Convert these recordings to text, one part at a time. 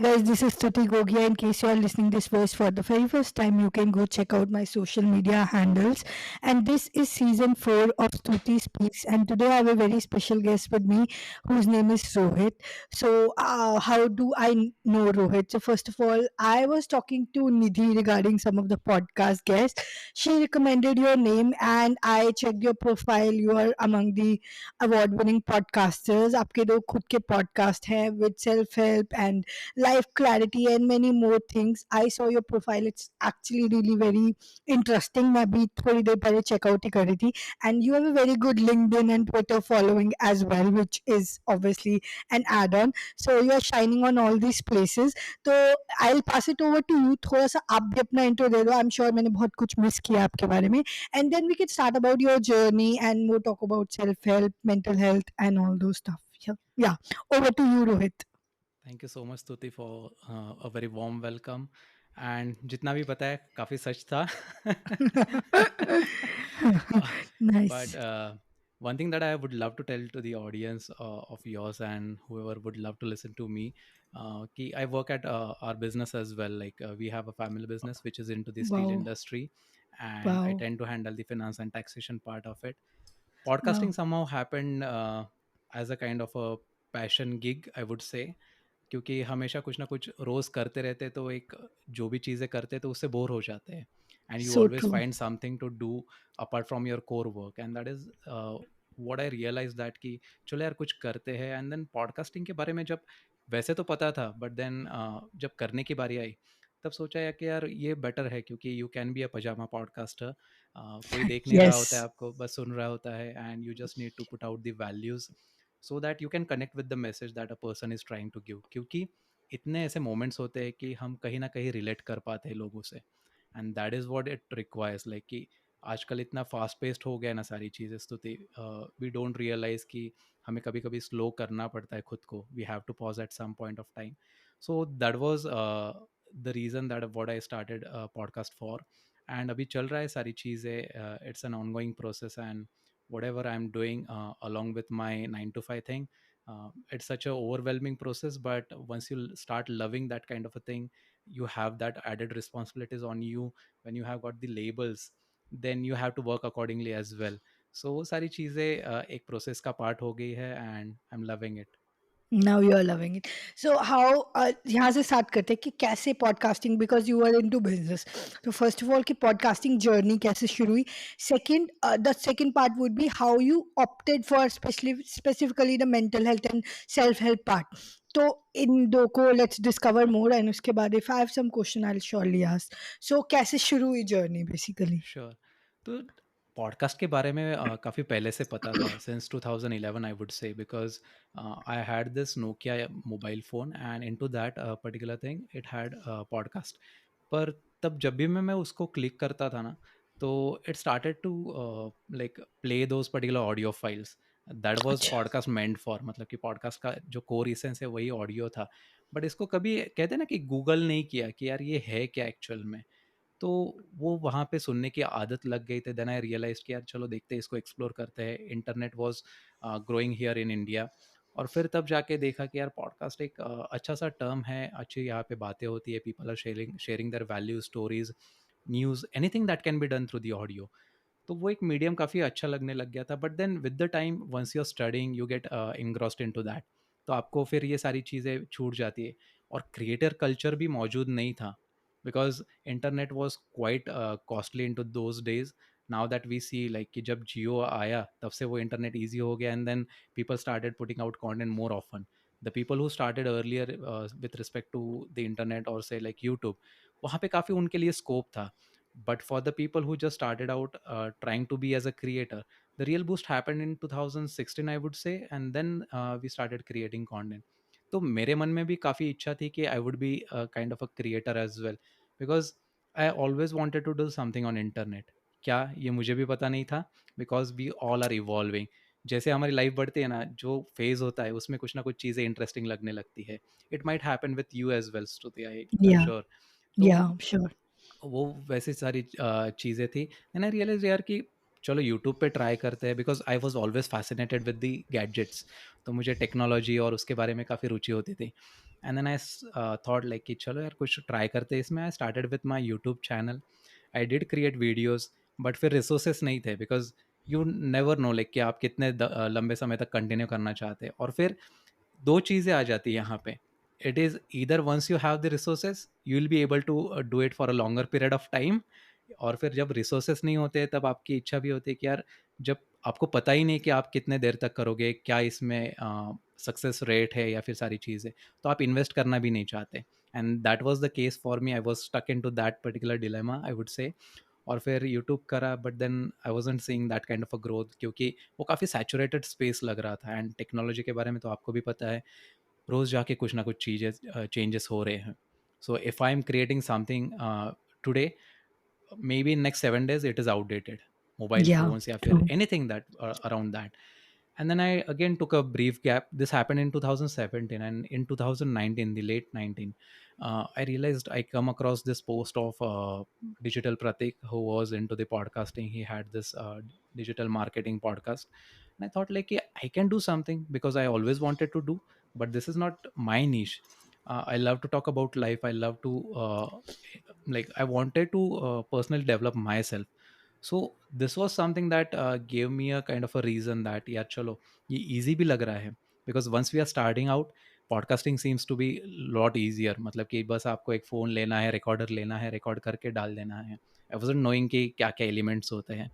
Guys, this is Stuti Gogia. In case you are listening this voice for the very first time, you can go check out my social media handles. And this is season 4 of Stuti Speaks. And today I have a very special guest with me whose name is Rohit. So, how do I know Rohit? So, first of all, I was talking to Nidhi regarding some of the podcast guests. She recommended your name and I checked your profile. You are among the award winning podcasters. आपके दो खुद के podcast हैं with self help and life clarity and many more things. I saw your profile. It's actually really very interesting. मैं भी थोड़ी देर पहले checkout ही कर रही थी. And you have a very good LinkedIn and Twitter following as well, which is obviously an add-on. So you are shining on all these places. तो I'll pass it over to you. थोड़ा सा आप भी अपना intro दे दो. I'm sure मैंने बहुत कुछ miss किया आपके बारे में. And then we can start about your journey and more talk about self-help, mental health, and all those stuff. Yeah. Over to you, Rohit. Thank you so much Stuti for a very warm welcome and जितना भी पता है काफ़ी सच था Nice. But one thing that I would love to tell to the audience of yours and whoever would love to listen to me कि I work at our business as well, like we have a family business which is into the steel Wow. industry, and I Wow. tend to handle the finance and taxation part of it. Wow. Podcasting somehow happened as a kind of a passion gig, I would say, क्योंकि हमेशा कुछ ना कुछ रोज़ करते रहते तो एक जो भी चीज़ें करते तो उससे बोर हो जाते हैं, and you So always true. Find something to do apart from your core work, and that is what I realise that कि चलो यार कुछ करते हैं. एंड देन पॉडकास्टिंग के बारे में जब वैसे तो पता था, बट देन जब करने की बारी आई तब सोचा यार कि यार ये बेटर है, क्योंकि you can be a pyjama podcaster. कोई देख नहीं रहा होता है Yes. आपको, बस सुन रहा होता है, and you just need to put out the values so that you can connect with the message that a person is trying to give. क्योंकि इतने ऐसे मोमेंट्स होते हैं कि हम कहीं ना कहीं रिलेट कर पाते हैं लोगों से, and that is what it requires. Like कि आजकल इतना फास्ट पेस्ड हो गया ना सारी चीज़ें, स्तुति वी डोंट रियलाइज कि हमें कभी कभी स्लो करना पड़ता है खुद को. We have to pause at some point of time. So that was the reason that what I started podcast for. And अभी चल रहा है सारी चीज़ें. It's an ongoing process, and whatever I'm doing along with my 9 to 5 thing, it's such a overwhelming process, but once you start loving that kind of a thing, you have that added responsibilities on you. When you have got the labels, then you have to work accordingly as well. So वो सारी चीज़ें एक process का part हो गई है, and I am loving it. Now you are loving it. So how यहाँ से start करते हैं कि कैसे podcasting, because you are into business. So first of all कि podcasting journey कैसे शुरू हुई. Second, the second part would be how you opted for specifically the mental health and self help part. तो इन दो को let's discover more, and उसके बाद if I have some question I'll surely ask. So कैसे शुरू हुई journey basically. Sure. तो podcast के बारे में काफ़ी पहले से पता था, सिंस 2011 आई वुड से, because I had this Nokia mobile phone, and into that particular thing it had podcast. पर तब जब भी मैं उसको क्लिक करता था ना, तो it started to like play those particular audio files. That was अच्छा. पॉडकास्ट मेंट फॉर, मतलब कि पॉडकास्ट का जो कोर इसेंस है वही ऑडियो था. बट इसको कभी कहते हैं ना कि गूगल नहीं किया कि यार ये है क्या एक्चुअल में. तो वो वहाँ पे सुनने की आदत लग गई थी. देन आई रियलाइज़ कि यार चलो देखते हैं, इसको एक्सप्लोर करते हैं. Internet was growing here in India. और फिर तब जाके देखा कि यार पॉडकास्ट एक अच्छा सा टर्म है, अच्छी यहाँ पे बातें होती है, people are sharing sharing their values, stories, news, anything that can be done through the audio. तो वो एक मीडियम काफ़ी अच्छा लगने लग गया था. But then with the time once you are studying you get engrossed into that. तो आपको फिर ये सारी चीज़ें छूट जाती है. और क्रिएटर कल्चर भी मौजूद नहीं था, because internet was quite costly into those days. Now that we see like कि जब जियो आया तब से वो इंटरनेट ईजी हो गया, and then people started putting out content more often. The people who started earlier with respect to the internet और say like YouTube, वहाँ पे काफ़ी उनके लिए स्कोप था. But for the people who just started out trying to be as a creator, the real boost happened in 2016, I would say, and then we started creating content. तो मेरे मन में भी काफ़ी इच्छा थी कि I would be kind of a creator as well, because I always wanted to do something on internet. क्या ये मुझे भी पता नहीं था, because we all are evolving. जैसे हमारी लाइफ बढ़ती है ना, जो फेज होता है उसमें कुछ ना कुछ चीज़ें इंटरेस्टिंग लगने लगती है. It might happen with you as well, Shruti, I am Yeah. Sure. तो Yeah. Sure. वो वैसी सारी चीज़ें थी. एंड आई रियलाइज यार कि चलो यूट्यूब पे ट्राई करते हैं, because I was always fascinated with the gadgets. तो मुझे टेक्नोलॉजी और उसके बारे में काफ़ी रुचि होती थी. And then I thought like कि चलो यार कुछ ट्राई करते हैं इसमें. I started with my YouTube channel. I did create videos, but फिर रिसोर्सेस नहीं थे, because you never know like कि आप कितने लंबे समय तक कंटिन्यू करना चाहते हैं. और फिर दो चीज़ें आ जाती है यहाँ पे. It is either once you have the resources you will be able to do it for a longer period of time. और फिर जब रिसोर्सेस नहीं होते तब आपकी इच्छा भी होती है कि यार, जब आपको पता ही नहीं कि आप कितने देर तक करोगे, क्या इसमें सक्सेस रेट है या फिर सारी चीज़ें, तो आप इन्वेस्ट करना भी नहीं चाहते. And that was the case for me. I was stuck into that particular dilemma, I would say. और फिर यूट्यूब करा, but then I wasn't seeing that kind of a growth, क्योंकि वो काफ़ी सैचुरेटेड स्पेस लग रहा था. एंड टेक्नोलॉजी के बारे में तो आपको भी पता है, रोज़ जाके कुछ ना कुछ चीज़ें चेंजेस हो रहे हैं. So if I am creating something today, may be in next 7 days it is outdated. Mobile Yeah, phones या फिर true. anything that around that. And then I again took a brief gap. This happened in 2017, and in 2019, the late 19, I realized I come across this post of Digital Pratik, who was into the podcasting. He had this digital marketing podcast, and I thought like, yeah, I can do something because I always wanted to do, but this is not my niche. I love to talk about life. I love to like I wanted to personally develop myself. So this was something that gave me a kind of a reason that यार चलो ये easy भी लग रहा है, because once we are starting out, podcasting seems to be lot easier. मतलब कि बस आपको एक फ़ोन लेना है, रिकॉर्डर लेना है, रिकॉर्ड करके डाल देना है. I wasn't knowing कि क्या क्या एलिमेंट्स होते हैं.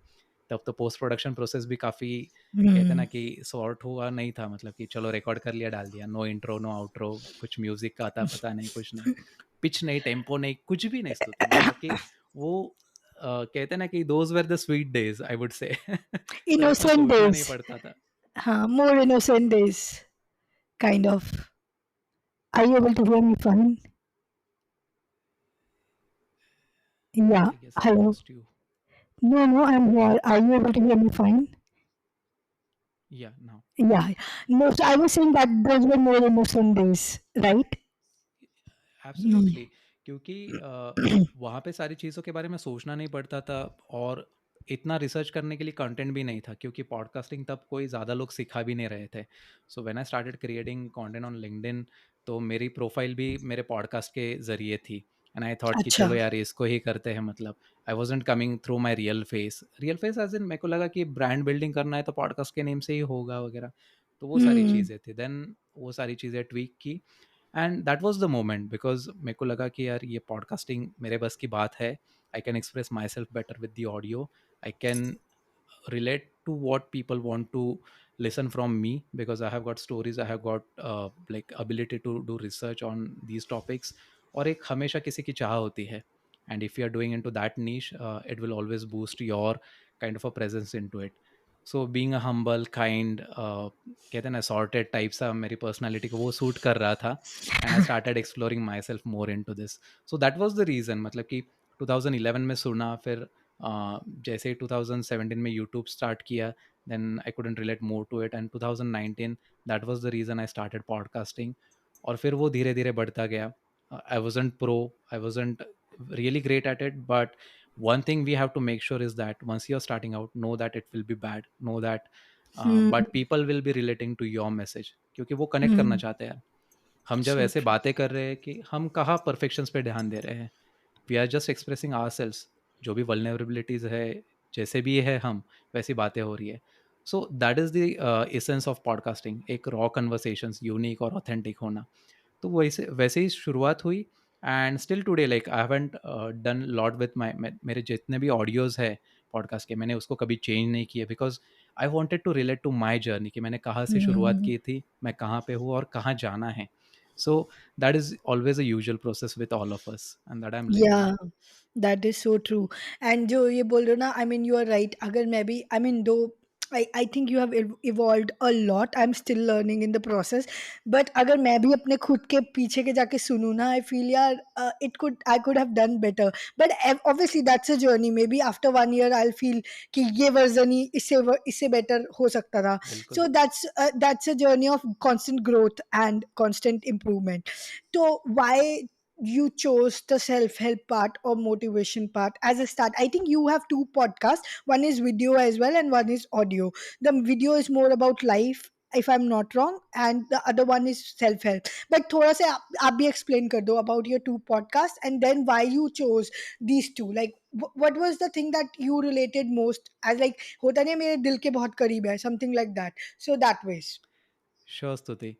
तब तो पोस्ट प्रोडक्शन प्रोसेस भी काफ़ी, कहते हैं ना Hmm. कि सॉर्ट हुआ नहीं था. मतलब कि चलो रिकॉर्ड कर लिया, डाल दिया, नो इंट्रो नो आउट्रो, कुछ म्यूजिक का आता पता नहीं, कुछ नहीं, पिच नहीं, टेम्पो नहीं, कुछ भी नहीं स्तुति. मतलब कि वो कहते हैं ना कि those were the sweet days, I would से. तब इतना Innocent सोचना नहीं days. पड़ता था. More innocent days, kind of. Are you able to hear me fine? Yeah. I guess I Hello. Lost you. No, no, I'm here. Are you able to hear me fine? या now. Yeah. No, so I was saying that those were more innocent days, right? Hmm. Absolutely. क्योंकि वहाँ पे सारी चीज़ों के बारे में सोचना नहीं पड़ता था, और इतना रिसर्च करने के लिए कंटेंट भी नहीं था, क्योंकि पॉडकास्टिंग तब कोई ज़्यादा लोग सिखा भी नहीं रहे थे. So when I started creating content on LinkedIn, तो मेरी प्रोफाइल भी मेरे पॉडकास्ट के ज़रिए थी. एंड आई थॉट कि अच्छा. चलो यार इसको ही करते हैं. मतलब I wasn't coming through my real face as in, मेरे को लगा कि ब्रांड बिल्डिंग करना है तो पॉडकास्ट के नेम से ही होगा वगैरह. तो वो सारी Hmm. चीज़ें थी. देन वो सारी चीज़ें ट्वीक की. And that was the moment, because मेरे को लगा कि यार ये पॉडकास्टिंग मेरे बस की बात है. I can express my self better with the audio. I can relate to what people want to listen from me, because I have got stories, I have got like ability to do research on these topics. और एक हमेशा किसी की चाह होती है, and if you are doing into that niche, it will always boost your kind of a presence into it. So being a humble kind, कहते हैं ना सॉर्टेड टाइप सा, मेरी पर्सनालिटी को वो सूट कर रहा था. And I started exploring myself more into this. So that was the reason. मतलब कि 2011 में सुना, फिर जैसे 2017 में यूट्यूब स्टार्ट किया, then I couldn't relate more to it. And 2019, that was the reason I started podcasting. और फिर वो धीरे धीरे बढ़ता गया. I wasn't pro, I wasn't really great at it, but one thing we have to make sure is that once you're starting out, know that it will be bad, know that Hmm. but people will be relating to your message, क्योंकि वो connect करना Hmm. चाहते हैं. हम जब So ऐसे true. बातें कर रहे हैं कि हम कहाँ परफेक्शंस पे ध्यान दे रहे हैं, we are just expressing ourselves. जो भी वल्नरेबिलिटीज़ है, जैसे भी है हम, वैसी बातें हो रही है. So that is the essence of podcasting, एक रॉ कन्वर्सेशंस, यूनिक और ऑथेंटिक होना. तो वैसे वैसे ही शुरुआत हुई. And still today like I haven't done lot with my, मेरे जितने भी ऑडियोज़ है पॉडकास्ट के, मैंने उसको कभी चेंज नहीं किया, because I wanted to relate to my journey, कि मैंने कहाँ से शुरुआत Hmm. की थी, मैं कहाँ पे हूँ और कहाँ जाना है. So that is always a usual process with all of us, and that I am learning. Yeah, that is so true. And जो ये बोल रहे हो ना, I mean you are right. अगर मैं भी, I mean though I think you have evolved a lot. I'm still learning in the process. But अगर मैं भी अपने खुद के पीछे के जाके सुनूँ ना, I feel यार I could have done better. But obviously that's a journey. Maybe after 1 year I'll feel कि ये version ही इससे better हो सकता था. बिल्कुल. So that's a journey of constant growth and constant improvement. So why you chose the self-help part or motivation part as a start? I think you have two podcasts. One is video as well and one is audio. The video is more about life if I'm not wrong, and the other one is self help. But थोड़ा सा आप भी explain कर दो about your two podcasts and then why you chose these two. Like what was the thing that you related most as like होता नहीं है, मेरे दिल के बहुत करीब है, something like that. So that ways. Sure, Stuti.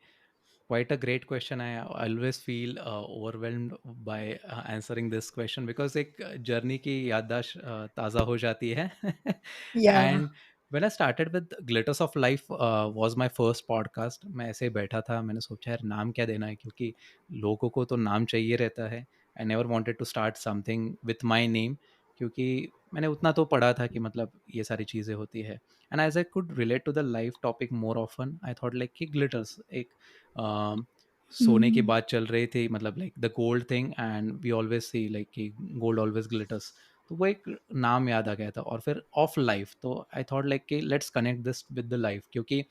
Quite a great question. I always feel overwhelmed by answering this question because एक जर्नी की याददाश्त ताज़ा हो जाती है. Yeah. And when I started with Glitters of Life was my first podcast. मैं ऐसे ही बैठा था, मैंने सोचा यार नाम क्या देना है, क्योंकि लोगों को तो नाम चाहिए रहता है. I never wanted to start something with my name, क्योंकि मैंने उतना तो पढ़ा था कि मतलब ये सारी चीज़ें होती है. And as I could relate to the life topic more often, I thought like कि glitters एक सोने की Hmm. बात चल रही थी, मतलब like the gold thing, and we always see like कि गोल्ड ऑलवेज ग्लिटर्स. तो वो एक नाम याद आ गया था. और फिर ऑफ लाइफ, तो आई थॉट लाइक कि let's connect this with the life, क्योंकि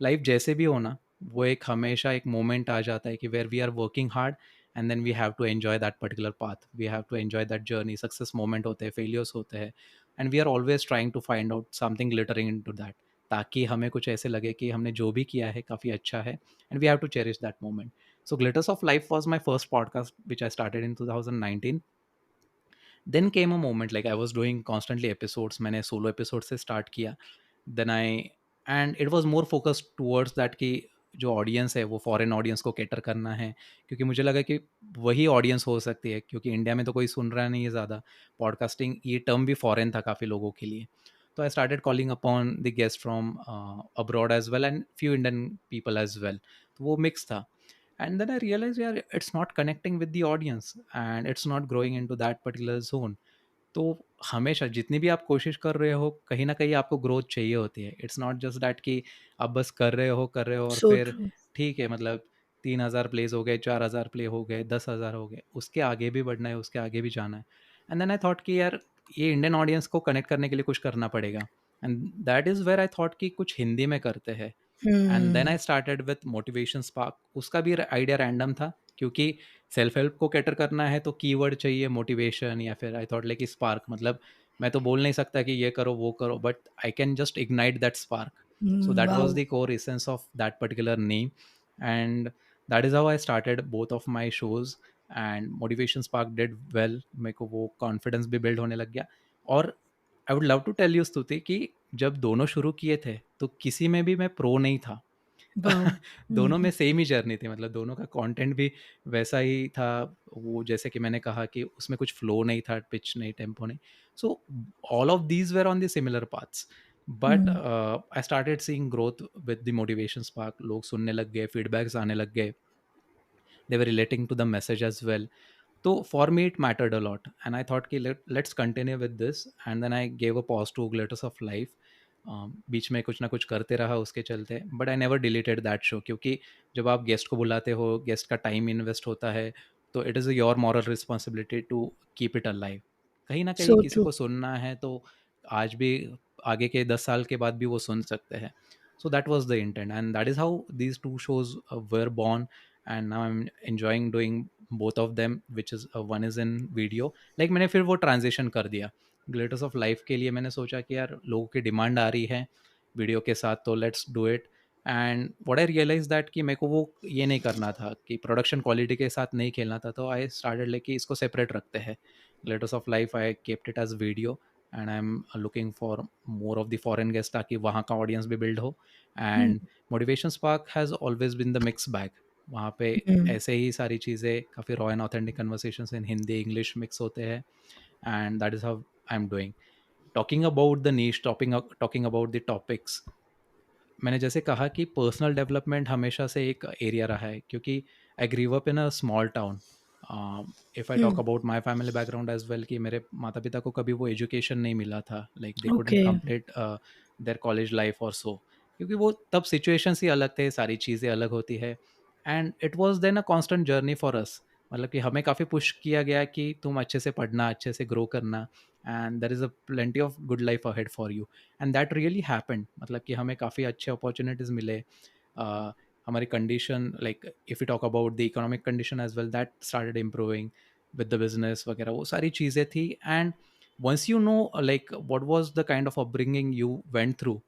लाइफ जैसे भी हो ना, वो एक हमेशा एक मोमेंट आ जाता है कि where we are working hard, and then we have to enjoy that particular path, we have to enjoy that journey. Success moment होते हैं, फेलियर्स होते हैं, and we are always trying to find out something glittering into that, ताकि हमें कुछ ऐसे लगे कि हमने जो भी किया है काफ़ी अच्छा है, and we have to cherish that moment. So Glitters of Life was my first podcast, which I started in 2019. Then came a moment like I was doing constantly episodes. मैंने solo episodes से start किया. Then and it was more focused towards that कि जो audience है वो foreign audience को cater करना है, क्योंकि मुझे लगा कि वही ऑडियंस हो सकती है, क्योंकि इंडिया में तो कोई सुन रहा नहीं है ज़्यादा. पॉडकास्टिंग ये टर्म भी फॉरेन था काफ़ी लोगों के लिए. तो I started calling upon the guest from abroad as well and few Indian people as well. तो वो मिक्स था. And then I realized, yeah, it's not connecting with the audience and it's not growing into that particular zone. तो हमेशा जितनी भी आप कोशिश कर रहे हो, कहीं ना कहीं आपको ग्रोथ चाहिए होती है. इट्स नॉट जस्ट दैट कि आप बस कर रहे हो और So फिर true. ठीक है, मतलब 3,000 प्लेज हो गए, 4,000 प्ले हो गए, 10,000 हो गए, उसके आगे भी बढ़ना है, उसके आगे भी जाना है. एंड देन आई थॉट कि यार ये इंडियन ऑडियंस को कनेक्ट करने के लिए कुछ करना पड़ेगा. And that is where I thought कि कुछ हिंदी में करते हैं. And then Hmm. I started with motivation spark. उसका भी आइडिया रैंडम था, क्योंकि सेल्फ हेल्प को कैटर करना है तो कीवर्ड चाहिए मोटिवेशन, या फिर आई थॉट लाइक स्पार्क, मतलब मैं तो बोल नहीं सकता कि ये करो वो करो, but I can just ignite that spark. So that was Wow. The core essence of that particular name. And that is how I started both of my shows. And motivation spark did well, मेरे को वो confidence भी build होने लग गया. और I would love to tell you Stuti कि जब दोनों शुरू किए थे तो किसी में भी मैं प्रो नहीं था. Wow. दोनों में Mhm. सेम ही जर्नी थी, मतलब दोनों का कंटेंट भी वैसा ही था. वो जैसे कि मैंने कहा कि उसमें कुछ फ्लो नहीं था, पिच नहीं, टेम्पो नहीं. So all of these were on the similar paths. But Mm. I started seeing growth with the motivation spark. लोग सुनने लग गए, फीडबैक्स आने लग गए, they were relating to the message as well. तो for me it mattered a lot and I thought कि let's continue with this. And then I gave a pause to glitters of life. बीच में कुछ ना कुछ करते रहा उसके चलते, but I never deleted that show, क्योंकि जब आप गेस्ट को बुलाते हो, गेस्ट का टाइम इन्वेस्ट होता है, तो it is your moral responsibility to keep it alive. कहीं ना कहीं So किसी true. को सुनना है तो आज भी, आगे के 10 साल के बाद भी वो सुन सकते हैं. सो that was the intent and that is how these two shows were born. And now I am enjoying doing both of them, which is one is in video. like मैंने फिर वो ट्रांजिशन कर दिया. ग्लिटर्स ऑफ लाइफ के लिए मैंने सोचा कि यार लोगों की डिमांड आ रही है वीडियो के साथ, तो let's do it. And what I realise that कि मेरे को वो ये नहीं करना था, कि प्रोडक्शन क्वालिटी के साथ नहीं खेलना था. तो आई स्टार्टेड लाइक कि इसको सेपरेट रखते हैं. Glitters of life I kept it as video. And I am looking for more of the foreign guest, ताकि वहाँ का ऑडियंस भी बिल्ड हो. Mm. And motivation spark has always been the mix bag. वहाँ पे Mm. ऐसे ही सारी चीज़ें, काफ़ी raw and authentic conversations in Hindi English mix होते हैं. And that is how I am doing. Talking about the niche, talking about the topics, मैंने जैसे कहा कि पर्सनल डेवलपमेंट हमेशा से एक एरिया रहा है, क्योंकि I grew up in a small town. If I talk Mm. About my family background as well, कि मेरे माता पिता को कभी वो एजुकेशन नहीं मिला था, like they couldn't Okay. Complete their college life और सो, क्योंकि वो तब सिचुएशंस ही अलग थे, सारी चीज़ें अलग होती है. And it was then a constant journey for us. मतलब कि हमें काफ़ी पुश किया गया कि तुम अच्छे से पढ़ना, अच्छे से ग्रो करना, and there is a plenty of good life ahead for you. And that really happened. मतलब कि हमें काफ़ी अच्छे अपॉर्चुनिटीज़ मिले. हमारी condition, like if you talk about the economic condition as well, that started improving with the business वगैरह, वो सारी चीज़ें थी. एंड once you know like what was the kind of upbringing you went through,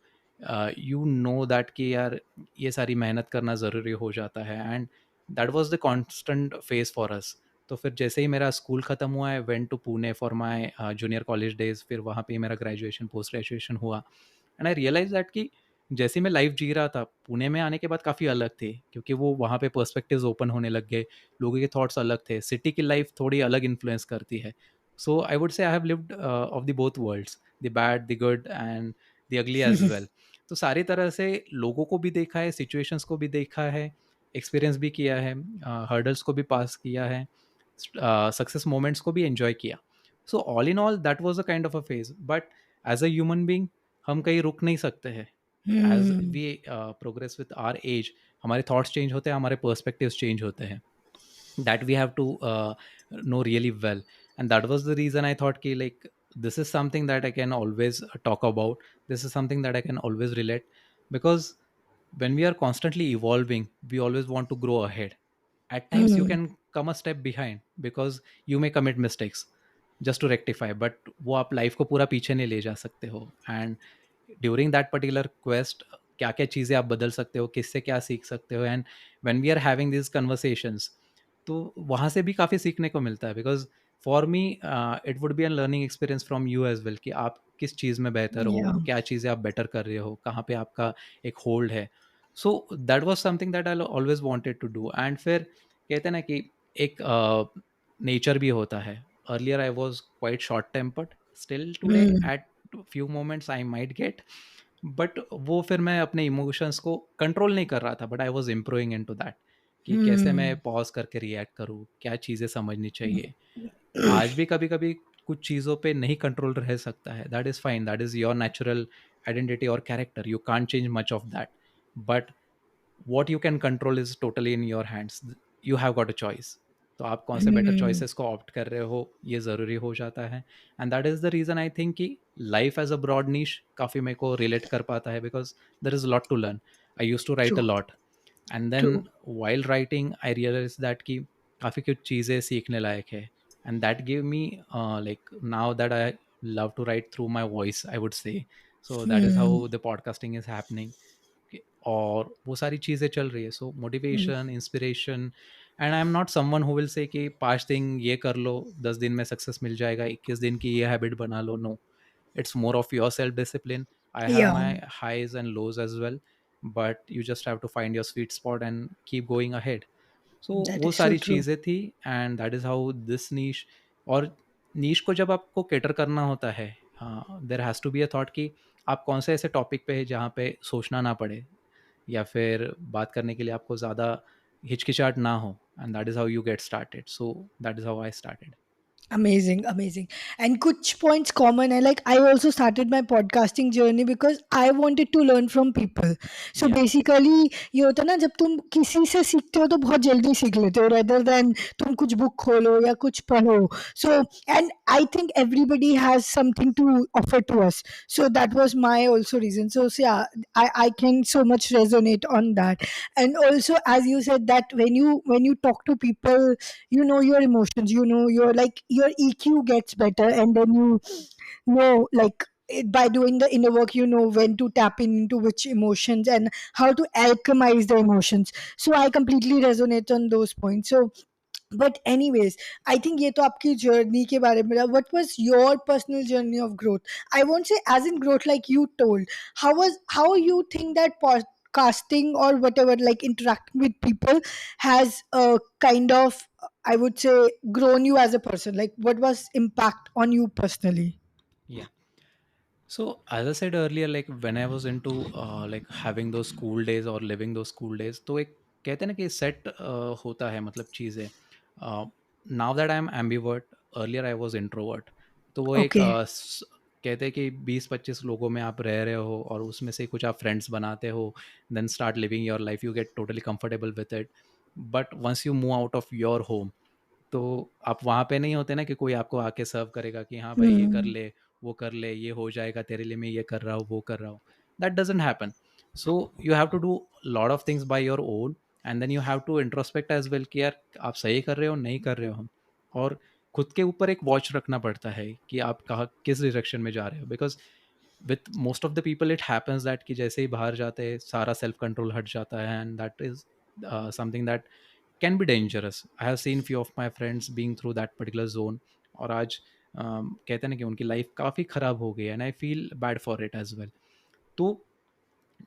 you know that कि यार ये सारी मेहनत करना ज़रूरी हो जाता है, and that was the constant phase for us. तो फिर जैसे ही मेरा स्कूल ख़त्म हुआ, I went to Pune for my junior college days, फिर वहाँ पे मेरा ग्रेजुएशन पोस्ट ग्रेजुएशन हुआ, एंड आई रियलाइज दैट कि जैसे मैं लाइफ जी रहा था पुणे में आने के बाद काफ़ी अलग थी, क्योंकि वो वहाँ पे पर्सपेक्टिव्स ओपन होने लग गए, लोगों के थॉट्स अलग थे, सिटी की लाइफ थोड़ी अलग इन्फ्लुएंस करती है। सो I would say I have lived of the both worlds, the bad, the good and the ugly as well. तो सारी तरह से लोगों को भी देखा है, सिचुएशंस को भी देखा है, एक्सपीरियंस भी किया है, हर्डल्स को भी पास किया है, सक्सेस मोमेंट्स को भी एंजॉय किया। So all in all that was a kind of a phase, but as a human being हम कहीं रुक नहीं सकते हैं। As Hmm. We progress with our age, हमारे थॉट्स चेंज होते हैं, हमारे पर्सपेक्टिव्स चेंज होते हैं, that we have to know really well. And that was the reason I thought ki, like, this is something that I can always talk about, this is something that I can always relate, because when we are constantly evolving, we always want to grow ahead. At times you Hmm. can come a step behind because you may commit mistakes just to rectify, but वो आप life को पूरा पीछे नहीं ले जा सकते हो। And during that particular quest क्या क्या चीज़ें आप बदल सकते हो, किससे क्या सीख सकते हो, and when we are having this conversations, तो वहाँ से भी काफ़ी सीखने को मिलता है। Because for me it would be an learning experience from you as well, कि आप किस चीज़ में बेहतर हो, Yeah. क्या चीज़ें आप बेटर कर रहे हो, कहाँ पे आपका एक होल्ड है। So that was something that I always wanted to do. And फिर कहते हैं ना कि एक नेचर भी होता है। Earlier I was quite short tempered, still today Hmm. Eight few moments I might get, but वो फिर मैं अपने इमोशंस को कंट्रोल नहीं कर रहा था, but I was improving into that, कि कैसे मैं Hmm. पॉज करके रिएक्ट करूँ, क्या चीज़ें समझनी चाहिए। आज भी कभी कभी कुछ चीज़ों पे नहीं कंट्रोल रह सकता है, that is fine, that is your natural identity और character, you can't change much of that, but what you can control is totally in your hands. You have got a choice. तो आप कौन से better Hmm. Choices को opt कर रहे हो, ये ज़रूरी हो जाता है। And that is the reason I think कि life as a broad niche काफ़ी मेरे को रिलेट कर पाता है, because there is lot to learn. I use to write a True. Lot, and then True. While writing I realise that कि काफ़ी कुछ चीज़ें सीखने लायक है। And that give me like now that I love to write through my voice, I would say. So that is Hmm. How the podcasting is happening, और वो सारी चीज़ें चल रही है। So Hmm. Motivation, inspiration, and I am not someone who will say कि 5 दिन ये कर लो, 10 दिन में सक्सेस मिल जाएगा, 21 दिन की ये हैबिट बना लो। No, it's more of your self discipline. I have Yeah. my highs and lows as well, but you just have to find your sweet spot and keep going ahead. So That वो is so सारी true. चीज़ें थी, and that is how this niche, और niche को जब आपको cater करना होता है, there has to be a thought कि आप कौन से ऐसे टॉपिक पे है जहाँ पे सोचना ना पड़े, या फिर बात करने के लिए आपको ज़्यादा हिचकिचाहट ना हो, and that is how you get started. So that is how I started. Amazing, amazing. And kuch points common है, like I also started my podcasting journey because I wanted to learn from people. So या basically ये होता है ना, जब तुम किसी से सीखते हो तो बहुत जल्दी सीख लेते हो rather than तुम कुछ बुक खोलो या कुछ पढ़ो. So and I think everybody has something to offer to us. So that was my also reason. So yeah, I can so much resonate on that. And also as you said that when you talk to people, you know your emotions, you know your, like, your EQ gets better, and then you know, like, by doing the inner work, you know when to tap into which emotions and how to alchemize the emotions. So I completely resonate on those points. So but anyways, I think ये तो आपकी journey के बारे में रहा. What was your personal journey of growth? I won't say as in growth like you told. How you think that podcasting or whatever, like interacting with people, has kind of, I would say, grown you as a person. Like what was impact on you personally? या So as I said earlier, like when I was into like having those school days or living those school days, तो एक कहते हैं ना कि set होता है, मतलब चीज़ें। Now that I am ambivert, earlier I was introvert. तो वो एक Okay. कहते हैं कि 20-25 लोगों में आप रह रहे हो, और उसमें से कुछ आप फ्रेंड्स बनाते हो, then start living your life, you get totally comfortable with it. But once you move out of your home, तो आप वहाँ पे नहीं होते ना कि कोई आपको आके सर्व करेगा कि हाँ भाई ये कर Hmm. ले, वो कर ले, ये हो जाएगा तेरे लिए, मैं ये कर रहा हूँ, वो कर रहा हूँ। That doesn't happen. So you have to do lot of things by your own, and then you have to introspect as well कि यार आप सही कर रहे हो, नहीं कर रहे हो। और खुद के ऊपर एक वॉच रखना पड़ता है कि आप कहाँ किस डायरेक्शन में जा रहे हो, because with most of the people it happens that कि जैसे ही बाहर जाते हैं सारा सेल्फ कंट्रोल हट जाता है, and that is something that can be dangerous. I have seen few of my friends being through that particular zone, और आज कहते हैं ना कि उनकी लाइफ काफ़ी ख़राब हो गई है, and I feel bad for it as well. तो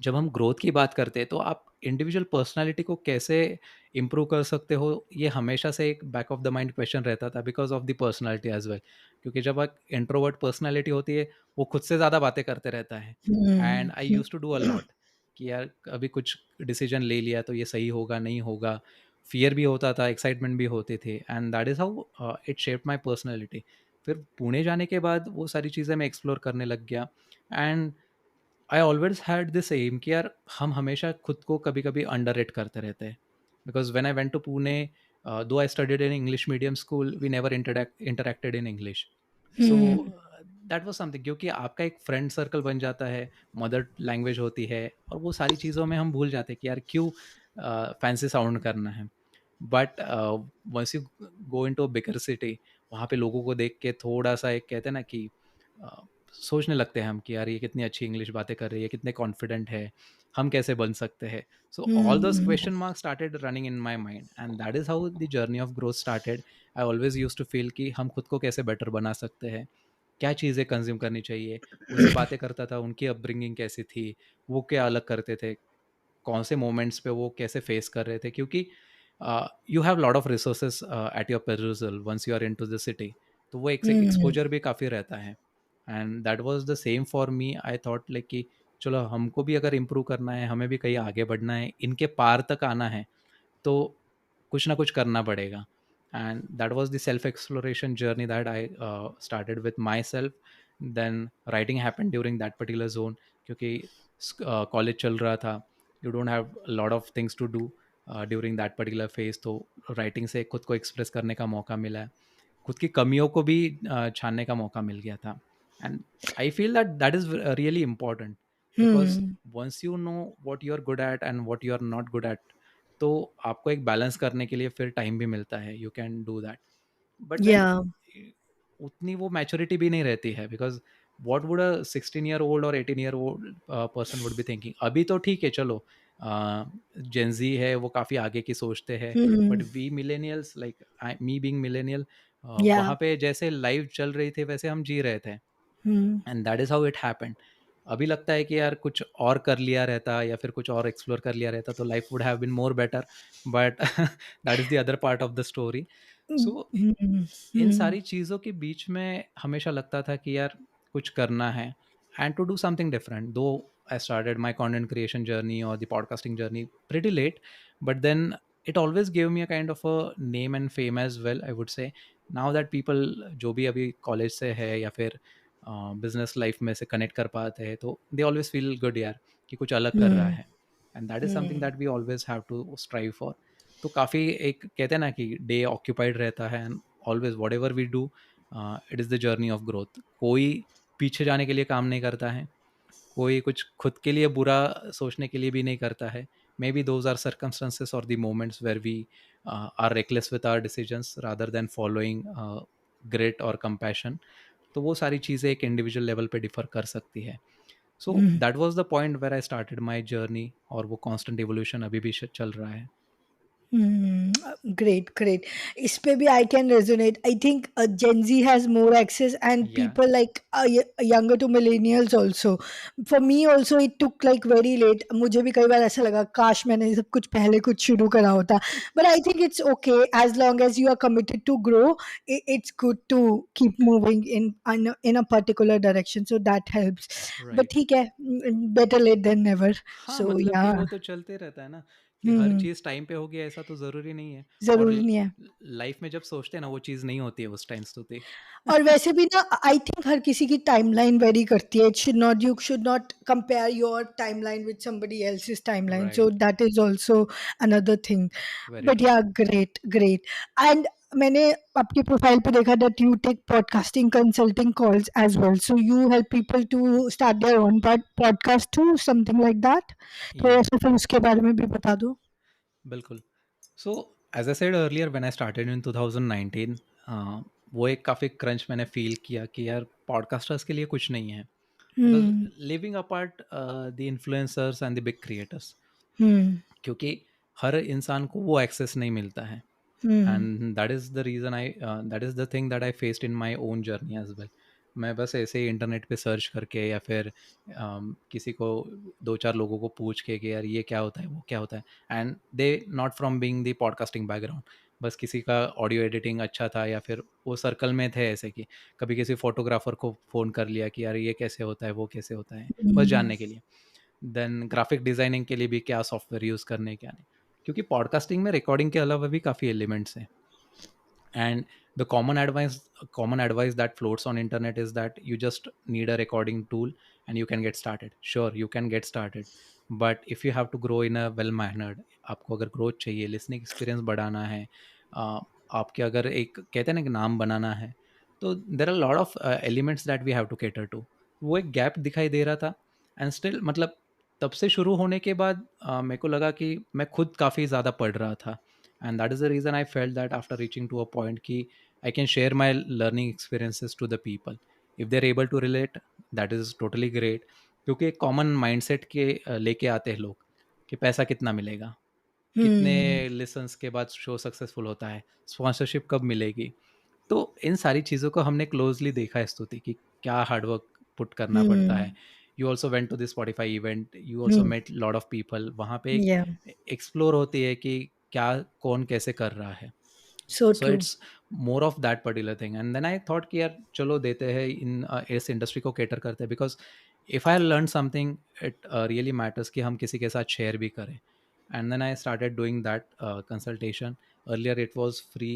जब हम ग्रोथ की बात करते हैं तो आप इंडिविजुअल पर्सनालिटी को कैसे इम्प्रूव कर सकते हो, ये हमेशा से एक back of the mind question रहता था, because of the personality as well. क्योंकि जब एक इंट्रोवर्ट पर्सनालिटी होती है वो खुद से ज़्यादा बातें करते रहता है, and I use to do a lot कि यार अभी कुछ डिसीजन ले लिया तो ये सही होगा नहीं होगा. फियर भी होता था, एक्साइटमेंट भी होते थे, and that is how it shaped my personality. फिर पुणे जाने के बाद वो सारी चीज़ें मैं एक्सप्लोर करने लग गया, and I always had this aim कि यार हम हमेशा खुद को कभी कभी अंडर रेट करते रहते हैं. Because when I went to Pune, though I studied in English medium school, we never interacted in English. So that was something, क्योंकि आपका एक फ्रेंड सर्कल बन जाता है, मदर लैंग्वेज होती है, और वो सारी चीज़ों में हम भूल जाते हैं कि यार क्यों फैंसी साउंड करना है. But once you go into a bigger city, वहाँ पे लोगों को देख के थोड़ा सा एक कहते हैं ना कि सोचने लगते हैं हम कि यार ये कितनी अच्छी इंग्लिश बातें कर रही है, कितने कॉन्फिडेंट है, हम कैसे बन सकते हैं. So all those question mark started running in my mind, and that is how the journey of growth started. I always use to feel कि हम खुद को कैसे बेटर बना सकते हैं, क्या चीज़ें कंज्यूम करनी चाहिए. उनसे बातें करता था, उनकी अपब्रिंगिंग कैसी थी, वो क्या अलग करते थे, कौन से मोमेंट्स पे वो कैसे फेस कर रहे थे. क्योंकि you have lot of resources at your perusal once you are into the city, तो वो एक एक्सपोजर भी काफ़ी रहता है. And that was the same for me. I thought like कि चलो हमको भी अगर इम्प्रूव करना है, हमें भी कहीं आगे बढ़ना है, इनके पार तक आना है, तो कुछ ना कुछ करना पड़ेगा. And that was the self exploration journey that I started with myself. Then writing happen during that particular zone, क्योंकि कॉलेज चल रहा था, you don't have lot of things to do during that particular phase. तो writing से खुद को express करने का मौका मिला है, खुद की कमियों को भी छानने का मौका मिल गया था. And I feel that that is really important, because once you know what you are good at and what you are not good at, तो आपको एक बैलेंस करने के लिए फिर टाइम भी मिलता है, you can do that. But then Yeah. उतनी वो मैच्योरिटी भी नहीं रहती है, because what would a 16 year old और 18 year old person would be thinking. अभी तो ठीक है, चलो जेंजी है, वो काफ़ी आगे की सोचते हैं. But we millennials, like me being millennial, Yeah. वहाँ पे जैसे लाइफ चल रही थी वैसे हम जी रहे थे, and that is how it happened. अभी लगता है कि यार कुछ और कर लिया रहता या फिर कुछ और एक्सप्लोर कर लिया रहता तो life would have been more better. But that is the other part of the story. So इन सारी चीज़ों के बीच में हमेशा लगता था कि यार कुछ करना है, and to do something different. Though I started my content creation journey और the podcasting journey pretty late, but then it always give me a kind of a name and fame as well, I would say. Now that people जो भी अभी college से है या फिर business life में से कनेक्ट कर पाते हैं, तो दे ऑलवेज फील गुड यार कि कुछ अलग कर रहा है. And that is something that we always have to strive for. तो काफ़ी एक कहते हैं ना कि डे ऑक्यूपाइड रहता है, and always whatever we do, it is the journey of growth. कोई पीछे जाने के लिए काम नहीं करता है, कोई कुछ खुद के लिए बुरा सोचने के लिए भी नहीं करता है. Maybe those are circumstances और the moments where we are reckless with our decisions rather than following great और कंपैशन. तो वो सारी चीज़ें एक इंडिविजुअल लेवल पे डिफर कर सकती है. So that was the point where I started my journey, और वो कॉन्स्टेंट एवोल्यूशन अभी भी चल रहा है. Great, great. इस पे भी I can resonate. I think Gen Z has more access and या people like younger to millennials also. For me also it took like very late. मुझे भी कई बार ऐसा लगा काश मैंने ये सब कुछ पहले कुछ शुरू करा होता. But I think it's okay as long as you are committed to grow. It's good to keep moving in a particular direction. So that helps. But right. ठीक है, better late than never. हाँ, So मतलब कि yeah. वो तो चलते रहता है ना, कि हर हम्म, चीज़ टाइम पे होगी ऐसा तो ज़रूरी नहीं है. और ज़रूरी नहीं है. लाइफ में जब सोचते हैं ना वो चीज़ नहीं होती है उस टाइम होती. और वैसे भी ना आई थिंक हर किसी की टाइमलाइन वेरी करती है. It should not you should not compare your timeline with somebody else's timeline. So right. That is also another thing. Very but true. Yeah great great. And मैंने आपके profile पे देखा that you take podcasting consulting calls as well. So you help people to start their own podcast to something like that. थोड़ा या सा फिर उसके बारे में भी बता दो. बिल्कुल. So as I said earlier when I started in 2019, वो एक काफ़ी क्रंच मैंने फील किया कि यार पॉडकास्टर्स के लिए कुछ नहीं है. Because Hmm. Living apart the influencers and the big creators, Hmm. क्योंकि हर इंसान को वो एक्सेस नहीं मिलता है। Hmm. And that is the reason I that is the thing that I faced in my own journey as well. मैं बस ऐसे ही इंटरनेट पे सर्च करके या फिर किसी को दो चार लोगों को पूछ के कि यार ये क्या होता है वो क्या होता है, and they not from being the podcasting background, बस किसी का ऑडियो एडिटिंग अच्छा था या फिर वो सर्कल में थे ऐसे कि कभी किसी फोटोग्राफर को फ़ोन कर लिया कि यार ये कैसे होता है वो कैसे होता है, बस Hmm. जानने के लिए। देन ग्राफिक डिज़ाइनिंग के लिए भी क्या सॉफ्टवेयर यूज़ करने क्या नहीं, क्योंकि पॉडकास्टिंग में रिकॉर्डिंग के अलावा भी काफ़ी एलिमेंट्स हैं। And the common advice that floats on internet is that you just need a recording tool and you can get started. Sure, you can get started, but if you have to grow in a well mannered, आपको अगर growth चाहिए, listening experience बढ़ाना है, uh, आपके अगर एक कहते हैं ना कि नाम बनाना है, तो there are lot of elements that we have to cater to. वो एक गैप दिखाई दे रहा था, एंड स्टिल मतलब तब से शुरू होने के बाद मेरे को लगा कि मैं खुद काफ़ी ज़्यादा पढ़ रहा था, and that is the reason I felt that after reaching to a point ki I can share my learning experiences to the people. If they're able to relate, that is totally great, क्योंकि एक common mindset के लेके आते हैं लोग कि पैसा कितना मिलेगा, कितने Hmm. लिसन्स के बाद शो सक्सेसफुल होता है, स्पॉन्सरशिप कब मिलेगी। तो इन सारी चीज़ों को हमने क्लोजली देखा है स्तुति कि क्या हार्डवर्क पुट करना पड़ता है। Hmm. You also went to this Spotify event, you also Hmm. Met lot of people, वहाँ पे एक Yeah. एक्सप्लोर होती है कि क्या कौन कैसे कर रहा है। So so true. It's more of that particular thing, and then I thought कि यार चलो देते हैं इन इस इंडस्ट्री को केटर करते हैं, because if I learn something it really matters कि हम किसी के साथ शेयर भी करें। And then I started doing that consultation. Earlier it was free,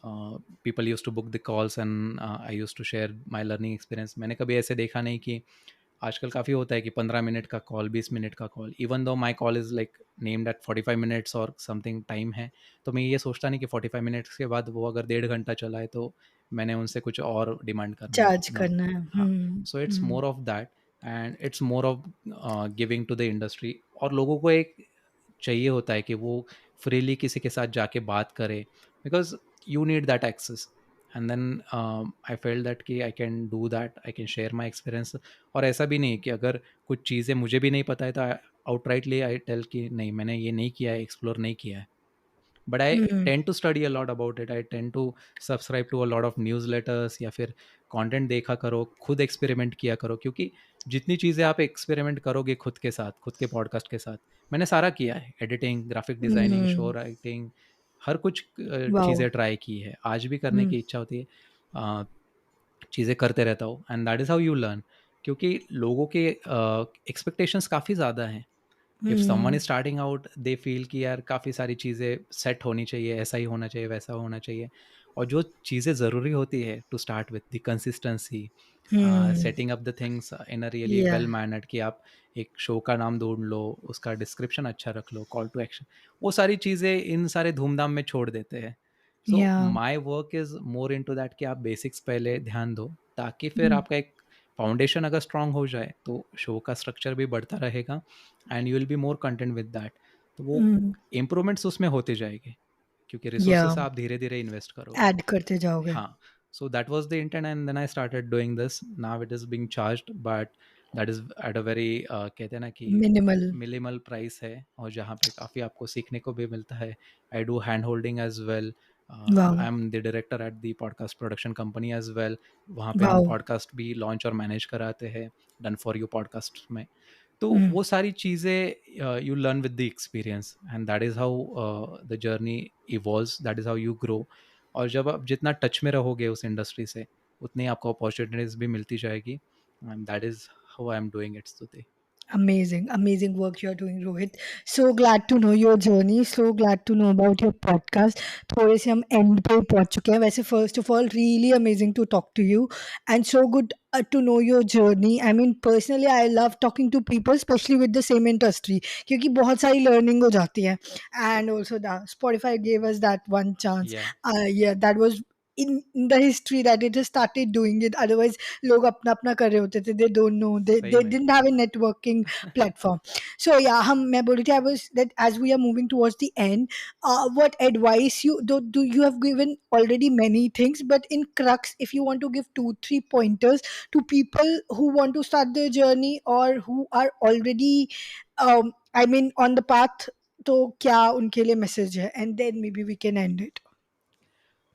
people use to book the calls and I use to share my learning experience. मैंने कभी ऐसे देखा नहीं कि आजकल काफ़ी होता है कि 15 मिनट का कॉल, 20 मिनट का call, even though my call is like named at 45 minutes और समथिंग टाइम है, तो मैं ये सोचता नहीं कि 45 मिनट्स के बाद वो अगर 1.5 घंटा चला है तो मैंने उनसे कुछ और डिमांड करना है। चार्ज नो, करना है। हाँ। Hmm. So it's Hmm. More of that, and it's more of giving to the industry. और लोगों को एक चाहिए होता है कि वो फ्रीली किसी के साथ जाके बात करे, because you need that access. And then I felt that कि I can do that, I can share my experience. और ऐसा भी नहीं कि अगर कुछ चीज़ें मुझे भी नहीं पता है तो आउटराइटली आई टेल कि नहीं मैंने ये नहीं किया है, एक्सप्लोर नहीं किया है। But I Hmm. Tend to study a lot about it, I tend to subscribe to a lot of newsletters या फिर कंटेंट देखा करो, खुद एक्सपेरिमेंट किया करो, क्योंकि जितनी चीज़ें आप एक्सपेरिमेंट करोगे खुद के साथ, खुद के पॉडकास्ट के साथ, मैंने सारा किया है, editing, graphic designing, show Hmm. Writing, हर कुछ चीज़ें Wow. ट्राई की है, आज भी करने Hmm. की इच्छा होती है, चीज़ें करते रहता हूँ, and that is how you learn. क्योंकि लोगों के एक्सपेक्टेशंस काफ़ी ज़्यादा हैं। If someone Hmm. Is starting out they feel कि यार काफ़ी सारी चीज़ें सेट होनी चाहिए, ऐसा ही होना चाहिए, वैसा होना चाहिए। और जो चीज़ें ज़रूरी होती है to start with the consistency, Hmm. Setting up the things in a really Yeah. Well mannered, कि आप एक शो का नाम ढूंढ लो, उसका डिस्क्रिप्शन अच्छा रख लो, कॉल टू एक्शन, वो सारी चीज़ें इन सारे धूमधाम में छोड़ देते हैं। So Yeah. My work is more into that कि आप बेसिक्स पहले ध्यान दो, ताकि फिर Hmm. आपका एक फाउंडेशन अगर स्ट्रांग हो जाए तो शो का स्ट्रक्चर भी बढ़ता रहेगा, and you will be more content with that. तो वो Hmm. इम्प्रूवमेंट्स उसमें होते जाएंगे, क्योंकि Yeah. रिसोर्सेस आप धीरे धीरे इन्वेस्ट करोगे। ऐड करते जाओगे। हाँ, so that was the intent, and then I started doing this. Now it is being charged, but that is at a very कहते हैं ना कि मिनिमल। मिनिमल प्राइस है, और जहाँ पे काफ़ी आपको सीखने को भी मिलता है। I do hand holding as well, wow! I am the director at the podcast production company as well. वहाँ पे हम वाओ! पॉडकास्ट भी लॉन्च और मैनेज कराते हैं डन फॉर यू पॉडकास्ट में। तो हुँ, वो सारी चीज़ें you learn with the experience, and that is how the journey evolves, that is how you grow. और जब आप जितना टच में रहोगे उस इंडस्ट्री से, उतनी आपको अपॉर्चुनिटीज़ भी मिलती जाएगी, and that is how I am doing it स्तुति। amazing, amazing work you're doing, Rohit. So glad to know your journey, so glad to know about your podcast. थोड़े से हम एंड पे पहुँच चुके हैं। वैसे first of all really amazing to talk to you and so good to know your journey. I mean, personally, I love talking to people, especially with the same industry, क्योंकि बहुत सारी learning हो जाती है. And also, the Spotify gave us that one chance. या Yeah, that was in the history that it has started doing it. Otherwise, लोग अपना अपना कर रहे होते थे. They don't know. सही They में। didn't have a networking platform. So yeah, मैं बोल रही थी, I was that as we are moving towards the end, what advice you do you have given already many things, but in crux, if you want to give 2 3 pointers to people who want to start their journey or who are already I mean on the path, तो क्या उनके लिए message है, and then maybe we can end it.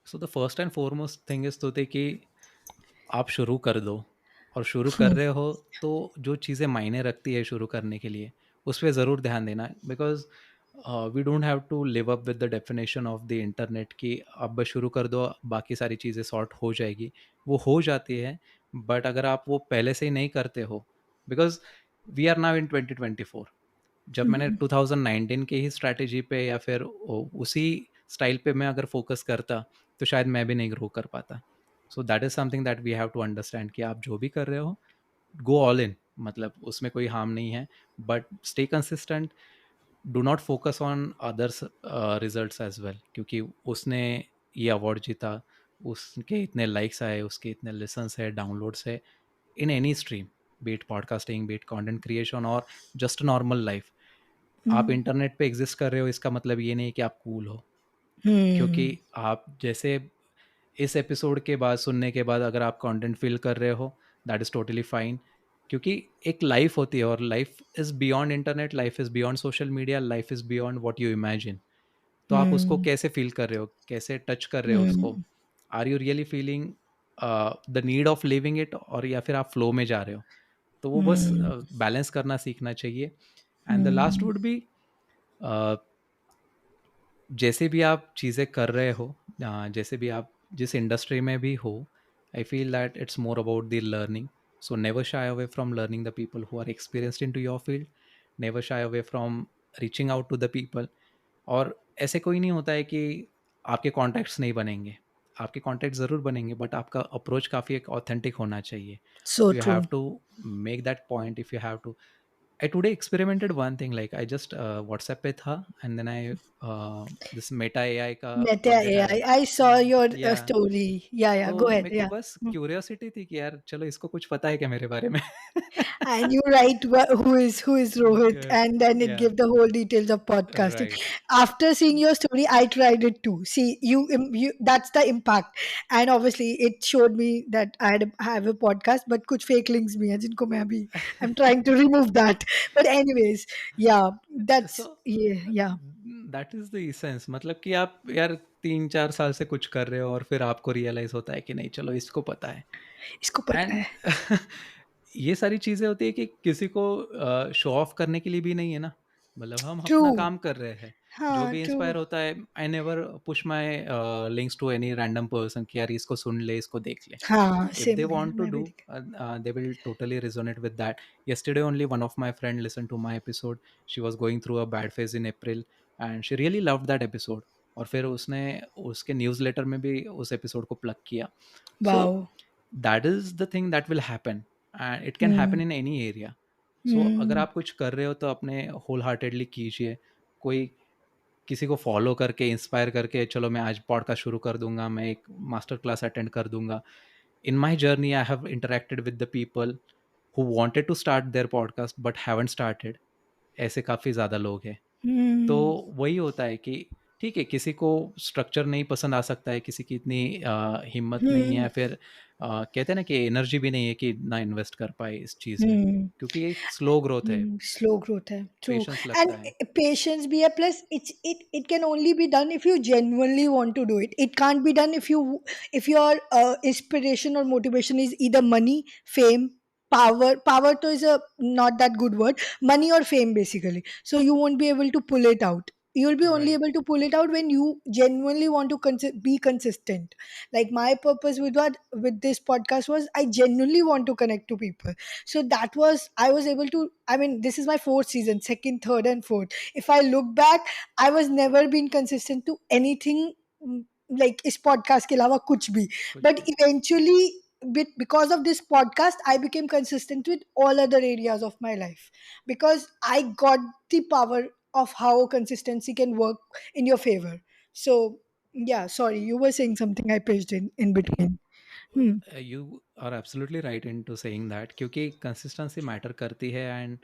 So the first and foremost thing is तो थे कि आप शुरू कर दो, और शुरू कर Hmm. रहे हो तो जो चीज़ें मायने रखती है शुरू करने के लिए उस पर ज़रूर ध्यान देना, because we don't have to live up with the definition of the internet कि अब बस शुरू कर दो बाकी सारी चीज़ें सॉर्ट हो जाएगी। वो हो जाती है, बट अगर आप वो पहले से ही नहीं करते हो, because we are now in 2024। जब मैंने Hmm. 2019 के ही स्ट्रैटेजी पे या फिर उसी स्टाइल पे मैं अगर फोकस करता तो शायद मैं भी नहीं ग्रो कर पाता। So that is something that we have to understand कि आप जो भी कर रहे हो, गो ऑल इन, मतलब उसमें कोई हार्म नहीं है, but stay consistent. Do not focus on others results as well, क्योंकि उसने ये अवार्ड जीता, उसके इतने लाइक्स आए, उसके इतने लिसन्स है, डाउनलोड्स है, in any stream, beat podcasting, beat content creation और जस्ट नॉर्मल लाइफ। आप Hmm. इंटरनेट पे एग्जिस्ट कर रहे हो इसका मतलब ये नहीं कि आप कूल हो, क्योंकि Hmm. आप जैसे इस एपिसोड के बाद सुनने के बाद अगर आप कंटेंट फील कर रहे हो, दैट इज़ टोटली फाइन, क्योंकि एक लाइफ होती है और life is beyond internet, life is beyond social media, life is beyond what you imagine. तो आप उसको Hmm. कैसे फील कर रहे हो, कैसे टच कर रहे हो उसको, Hmm. Are you really feeling the need of living it, और या फिर आप फ्लो में जा रहे हो। तो वो बस Hmm. बैलेंस करना सीखना चाहिए। And the last Hmm. Would be, जैसे भी आप चीज़ें कर रहे हो, जैसे भी आप जिस इंडस्ट्री में भी हो, I feel that it's more about the learning. So never shy away from learning the people who are experienced into your field, never shy away from reaching out to the people. और ऐसे कोई नहीं होता है कि आपके contacts नहीं बनेंगे, आपके कॉन्टैक्ट ज़रूर बनेंगे, बट आपका अप्रोच काफ़ी एक ऑथेंटिक होना चाहिए। So you have true. To make that point, if you have to. I today experimented one thing, like I just WhatsApp पे था, and then I this Meta AI का Meta अपडेट AI. आया। I saw your या story. Yeah, तो yeah. Go ahead. मेरे को Yeah. बस Hmm. Curiosity थी कि यार चलो इसको कुछ पता है क्या मेरे बारे में। And you write who is Rohit, and then it या give the whole details of podcasting. Right. After seeing your story, I tried it too. See, you that's the impact, and obviously it showed me that have a podcast, but कुछ fake links भी हैं जिनको मैं अभी I'm trying to remove that. But anyways, yeah, so that's yeah, yeah. That is the essence, मतलब कि आप यार 3 4 साल से कुछ कर रहे हो और फिर आपको रियलाइज होता है कि नहीं चलो इसको पता है। इसको पता एंड है. ये सारी चीज़ें होती है कि किसी को शो ऑफ करने के लिए भी नहीं है ना, मतलब हम अपना True. काम कर रहे हैं। जो हाँ, भी इंस्पायर true. होता है, I never push my links to any random person कि यार इसको सुन ले, इसको देख ले। हाँ, If they सेम है, want to मैं भी do, देखा. they will totally resonate with that. Yesterday only one of my friend listened to my episode. She was going through a bad phase in April, and she really loved that episode. और फिर उसने उसके newsletter में भी उस episode को plug किया। So Wow. That is the thing that will happen, and it can happen Hmm. In any area. So अगर Hmm. आप कुछ कर रहे हो तो अपने होल हार्टेडली कीजिए। कोई किसी को फॉलो करके इंस्पायर करके चलो मैं आज पॉडकास्ट शुरू कर दूंगा, मैं एक मास्टर क्लास अटेंड कर दूंगा। In my journey, I have interacted with the people who wanted to start their podcast but haven't started. ऐसे काफ़ी ज़्यादा लोग हैं। तो Hmm. वही होता है कि ठीक है, किसी को स्ट्रक्चर नहीं पसंद आ सकता है, किसी की इतनी हिम्मत नहीं है, Hmm. फिर कहते हैं ना कि एनर्जी भी नहीं है कि ना इन्वेस्ट कर पाए इस चीज़ में, Hmm. क्योंकि ये स्लो ग्रोथ है, Slow growth है. True. पेशेंस And लगता है। patience भी है, plus it can only be done if you genuinely want to do it. It can't be done if your inspiration or motivation is either money, fame, power. Power to is a not that good word. Money or fame basically. So you won't be able to pull it out. You'll be only right. able to pull it out when you genuinely want to be consistent. Like my purpose with this podcast was I genuinely want to connect to people. So that was I was able to, I mean, this is my fourth season, second, third and fourth. If I look back, I was never been consistent to anything, like इस podcast के अलावा कुछ भी. कुछ But भी। eventually, because of this podcast, I became consistent with all other areas of my life, because I got the power of how consistency can work in your favor. So Yeah, sorry, you were saying something. I pitched in between. Hmm. You are absolutely right in to saying that, क्योंकि consistency matter करती है। And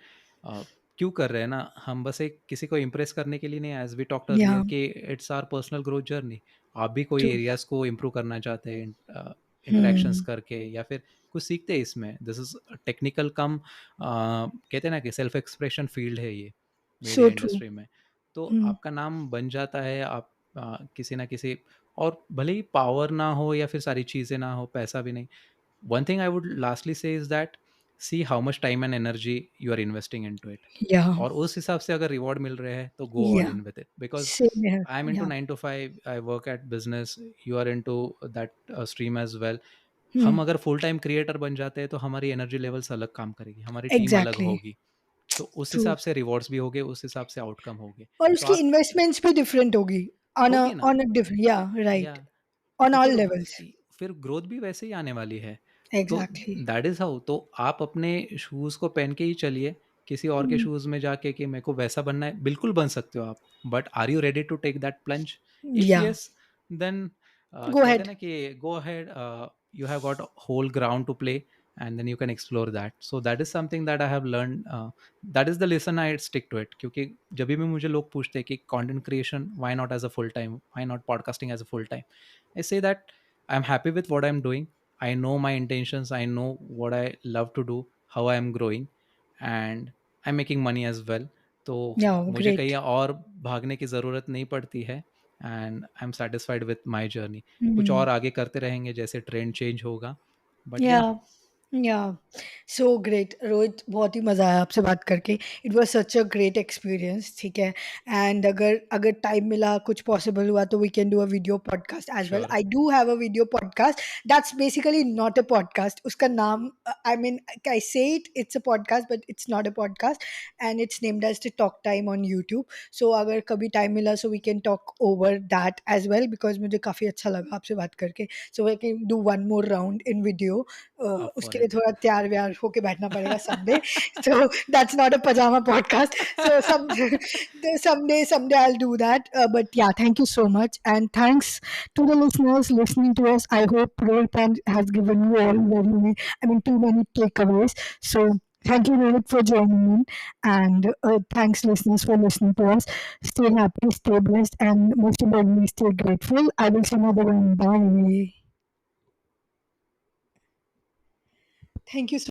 क्यों कर रहे हैं ना, हम बस एक किसी को इम्प्रेस करने के लिए नहीं, as we talked earlier Yeah, कि it's our personal growth journey. आप भी कोई true. एरियाज को इम्प्रूव करना चाहते हैं इंटरेक्शंस Hmm. करके, या फिर कुछ सीखते हैं इसमें। दिस इज टेक्निकल कम कहते हैं ना कि सेल्फ एक्सप्रेशन फील्ड है ये So मीडिया true. इंडस्ट्री में। तो Hmm. आपका नाम बन जाता है, आप किसी ना किसी, और भले ही पावर ना हो या फिर सारी चीज़ें ना हो, पैसा भी नहीं, one thing I would lastly say is that see how much time and energy you are investing into it, Yeah. और उस हिसाब से अगर रिवॉर्ड मिल रहे हैं तो go all Yeah. In with it, because Same here. I am into Yeah. 9 to 5, I work at business, you are into that stream as well. Hmm. हम अगर फुल टाइम क्रिएटर बन जाते हैं तो हमारी एनर्जी लेवल्स अलग काम करेगी, हमारी टीम अलग Exactly. होगी। तो उस True. हिसाब से रिवॉर्ड्स भी होंगे, उस हिसाब से आउटकम होंगे। और तो उसकी आप इन्वेस्टमेंट्स भी डिफरेंट होगी ऑन अ होगी ना, ऑन अ डिफरेंट, या या राइट, ऑन तो ऑल लेवल्स। फिर ग्रोथ भी वैसे ही आने वाली है। तो एग्जैक्टली। दैट इज़ हाउ, तो आप अपने शूज़ को पहन के ही चलिए, किसी और के शूज़ में जाके कि मेरे को वैसा बनना है, बिल्कुल बन सकते हो आप। But are you ready to take that plunge? If yeah, yes, then go कहते हैं अहेड। ना कि go ahead, you have got whole ground to play, and then you can explore that. So that is something that I have learn, that is the lesson I stick to it. क्योंकि जब भी मुझे लोग पूछते हैं कि content creation why not as a full time, why not podcasting as a full time, I say that I'm happy with what I'm doing. I know my intentions. I know what I love to do, how I am growing, and I'm making money as well. तो या, मुझे कहीं great. और भागने की ज़रूरत नहीं पड़ती है, and I am satisfied with my journey. कुछ और आगे करते रहेंगे जैसे ट्रेंड चेंज होगा, बट या, या। या, सो ग्रेट रोहित, बहुत ही मज़ा आया आपसे बात करके। It was such a great experience, ठीक है। एंड अगर अगर टाइम मिला, कुछ पॉसिबल हुआ, तो we can do a video podcast as well. Sure. I do have a video podcast that's basically not a podcast. उसका नाम, I mean, I say it, it's a podcast but it's not a podcast, and it's named as the talk time on YouTube. So अगर कभी time मिला, so we can talk over that as well, because मुझे काफ़ी अच्छा लगा आपसे बात करके। सो we can do one more round in video. Up for उसके लिए इट। थोड़ा तैयार व्यार होके बैठना पड़ेगा someday. So that's not a pajama podcast. So someday I'll do that. But yeah, thank you so much, and thanks to the listeners listening to us. I hope Rohit has given you all too many takeaways. So thank you, Rohit, for joining in, and thanks, listeners, for listening to us. Stay happy, stay blessed, and most importantly, stay grateful. I will see another one. Bye. Thank you so